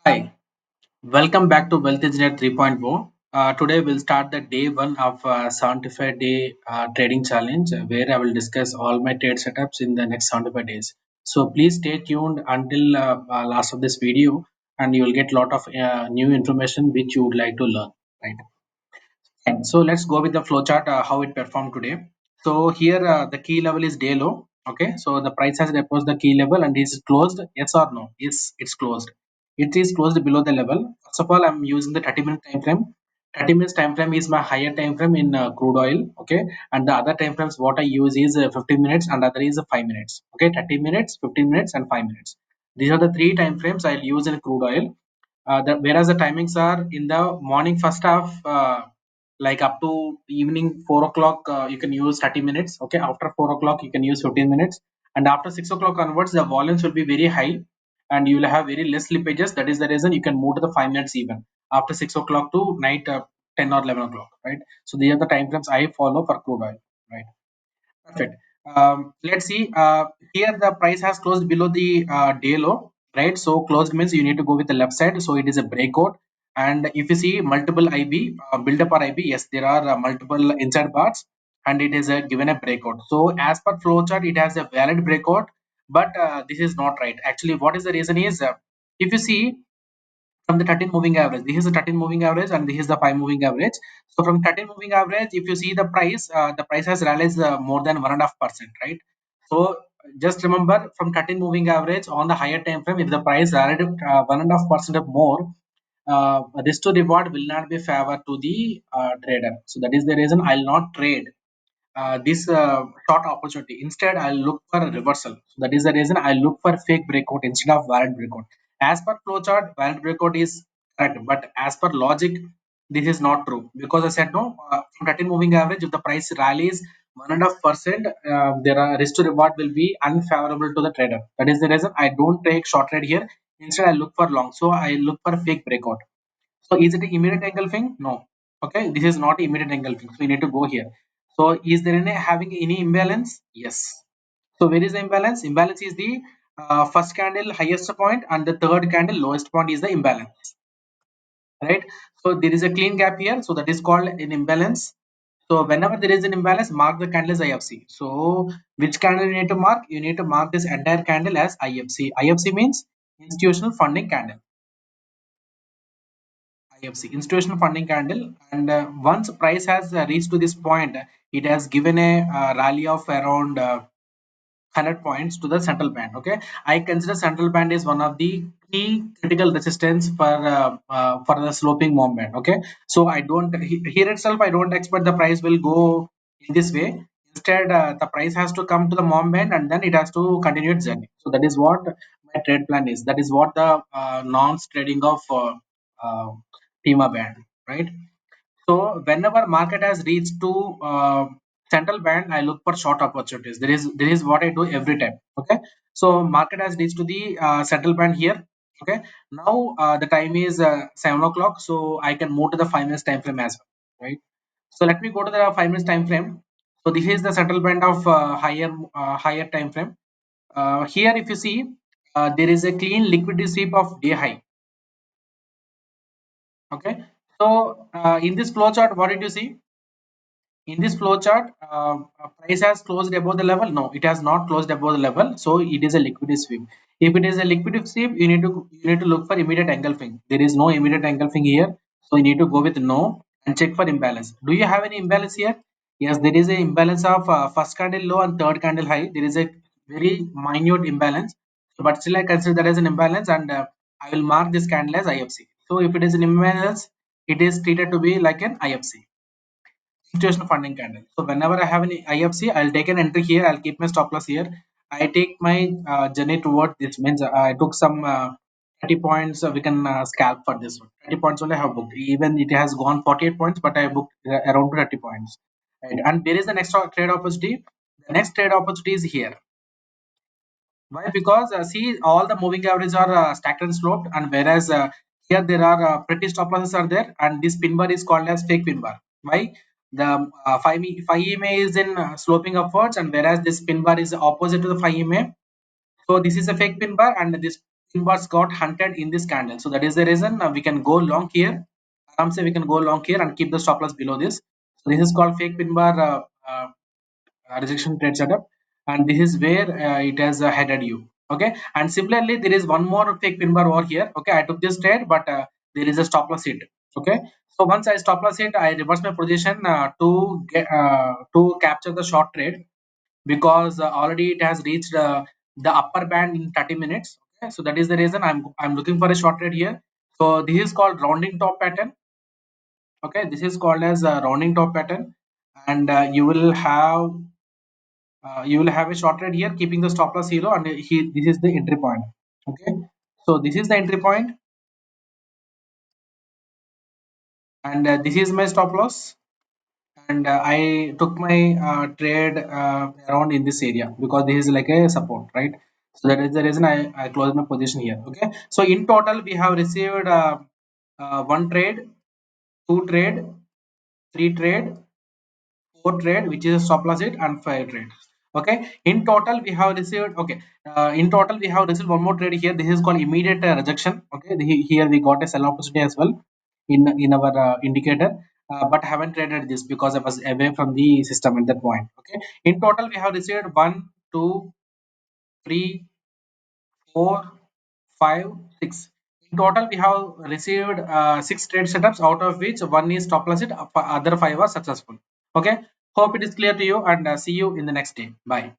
Hi, welcome back to Wealth Engineer 3.0. Today we'll start the day one of 75 day trading challenge where I will discuss all my trade setups in the next 75 days. So please stay tuned until last of this video and you will get a lot of new information which you would like to learn. Right. And so let's go with the flowchart how it performed today. So here the key level is day low. Okay, so the price has approached the key level and is closed. Yes or no? Yes, it's closed. It is closed below the level. First of all, I'm using the 30-minute time frame. 30 minutes time frame is my higher time frame in crude oil. Okay, and the other time frames what I use is 15 minutes and other is 5 minutes. Okay, 30 minutes, 15 minutes, and 5 minutes. These are the three time frames I'll use in crude oil. Whereas the timings are in the morning first half. Like up to evening 4 o'clock you can use 30 minutes. Okay, after 4 o'clock you can use 15 minutes, and after 6 o'clock onwards the volumes will be very high and you will have very less slippages. That is the reason you can move to the 5 minutes even after 6 o'clock to night 10 or 11 o'clock, right? So these are the time frames I follow for crude oil, right? Perfect. Let's see. Here the price has closed below the day low, right? So closed means you need to go with the left side. So it is a breakout. And if you see multiple IB, build up or IB, yes, there are multiple inside bars, and it is given a breakout. So as per flowchart, it has a valid breakout, but this is not right. Actually, what is the reason is if you see from the 13 moving average, this is the 13 moving average and this is the 5 moving average. So from 13 moving average, if you see the price has rallied more than 1.5%, right? So just remember, from 13 moving average on the higher time frame, if the price rallied 1.5% or more, risk to reward will not be favor to the trader. So that is the reason I'll not trade this short opportunity. Instead, I'll look for a reversal. So that is the reason I look for fake breakout instead of valid breakout. As per flowchart, valid breakout is correct, but as per logic, this is not true because I said no. From 13 moving average, if the price rallies 1.5%, there are risk to reward will be unfavorable to the trader. That is the reason I don't take short trade here. Instead, I look for long. So I look for fake breakout. So is it an immediate engulfing? No. Okay, this is not immediate engulfing. So we need to go here. So is there any having any imbalance? Yes. So where is the imbalance? Imbalance is the first candle highest point and the third candle lowest point is the imbalance, right? So there is a clean gap here. So that is called an imbalance. So whenever there is an imbalance, mark the candle as IFC. So which candle you need to mark? You need to mark this entire candle as IFC. IFC means institutional funding candle. IFC, institutional funding candle, and once price has reached to this point, it has given a rally of around 100 points to the central band. Okay, I consider central band is one of the key critical resistance for the sloping movement. Okay, so I don't here itself I don't expect the price will go in this way. Instead, the price has to come to the movement and then it has to continue its journey. So that is what my trade plan is. That is what the norms trading of uh, Tima band, right? So whenever market has reached to central band, I look for short opportunities. There is what I do every time. Okay, so market has reached to the central band here. Okay, now the time is 7 o'clock, so I can move to the 5 minutes time frame as well. Right. So let me go to the 5 minutes time frame. So this is the central band of higher time frame. Here, if you see, there is a clean liquidity sweep of day high. Okay, so in this flow chart, what did you see? In this flowchart, price has closed above the level. No, it has not closed above the level, so it is a liquidity sweep. If it is a liquidity sweep, you need to look for immediate engulfing. There is no immediate engulfing here, so you need to go with no and check for imbalance. Do you have any imbalance here? Yes, there is a imbalance of first candle low and third candle high. There is a very minute imbalance, but still I consider that as an imbalance, and I will mark this candle as IFC. So if it is an imbalance, it is treated to be like an IFC, institutional funding candle. So whenever I have an IFC, I'll take an entry here. I'll keep my stop loss here. I take my journey toward this. Means I took some 30 points. We can scalp for this one. 30 points only I have booked. Even it has gone 48 points, but I booked around 30 points. Right. And there is the next trade opportunity. The next trade opportunity is here. Why? Because see, all the moving averages are stacked and sloped, and whereas here there are pretty stop losses are there, and this pin bar is called as fake pin bar. Why? The 5 EMA is in sloping upwards, and whereas this pin bar is opposite to the 5 EMA. So this is a fake pin bar, and this pin bars got hunted in this candle. So that is the reason we can go long here. Say we can go long here and keep the stop loss below this. So this is called fake pin bar rejection trade setup, and this is where it has headed you. Okay, and similarly there is one more fake pin bar over here. Okay, I took this trade, but there is a stop loss hit. Okay, so once I stop loss hit, I reverse my position to capture the short trade, because already it has reached the upper band in 30 minutes. Okay, so that is the reason I'm looking for a short trade here. So this is called rounding top pattern. Okay, this is called as a rounding top pattern, and you will have a short trade here, keeping the stop loss 0, and this is the entry point. Okay, so this is the entry point, and this is my stop loss, and I took my trade around in this area, because this is like a support, right? So that is the reason I closed my position here. Okay, so in total we have received one trade, two trade, three trade, four trade, which is a stop loss hit, and five trade. Okay, in total we have received, okay, in total we have received one more trade here. This is called immediate rejection. Okay, here we got a sell opportunity as well in our indicator, but haven't traded this because I was away from the system at that point. Okay, in total we have received 1 2 3 4 5 6. In total we have received 6 trade setups, out of which one is stop loss hit, other 5 are successful. Okay, hope it is clear to you, and see you in the next day. Bye.